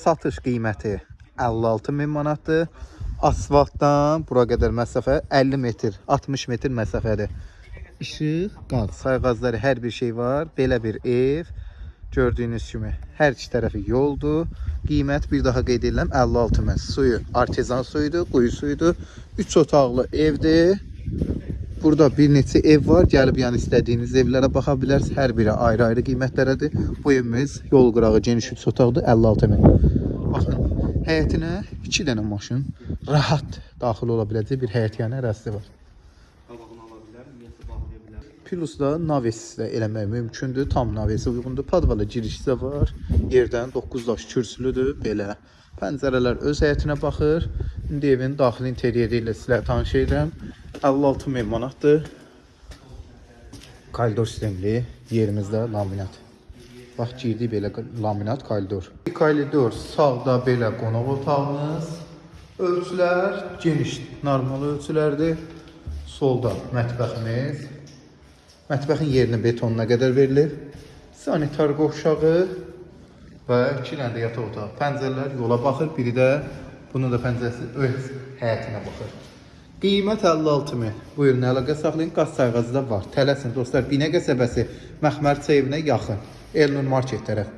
satış qiyməti 56.000 manatdır. Asfaltdan bura qədər məsafə 50 metr, 60 metr məsafədir. İşıq, qaz, sayğacları, hər bir şey var. Belə bir ev. Gördüyünüz kimi hər iki tərəfi yoldur. Qiymət bir daha qeyd edirəm 56.000. Suyu artezan suyudur, quyu suyudur. 3 otaqlı evdir. Burada bir neçə ev var. Gəlib yəni istədiyiniz evlərə baxa bilərsiniz. Hər biri ayrı-ayrı qiymətlərədir. Bu evimiz yol qırağı geniş 3 otaqdır 56.000. Baxın, həyətinə 2 dənə maşın rahat daxil ola biləcək bir həyətyanə ərazisi var. Plus da naves də eləmək mümkündür. Tam navesi uyğundur. Padvala girişi də var. Yerdən 9 daş kürsülüdür. Belə. Pəncərələr öz həyətinə baxır. İndi evin daxili interyeri ilə sizlə tanış edirəm. 56.000 manatdır. Koridor sistemli. Yerimizdə laminat. Bax, girdik belə laminat koridor. Koridor sağda belə qonaq otağımız. Ölçülər geniş, normal ölçülərdir. Solda mətbəximiz. Mətbəxin yerini betonuna qədər verilir. Sanitar qovşağı və 2 dənə də yataq otağı. Pəncərələr yola baxır, biri də bunun da pəncərəsi öz həyətinə baxır. Qiymət 56.000. Buyurun, əlaqə saxlayın. Qaz sayğacı da var. Tələsin dostlar, Binə qəsəbəsi Məxmər evinə yaxın. Elnur Market tərəf.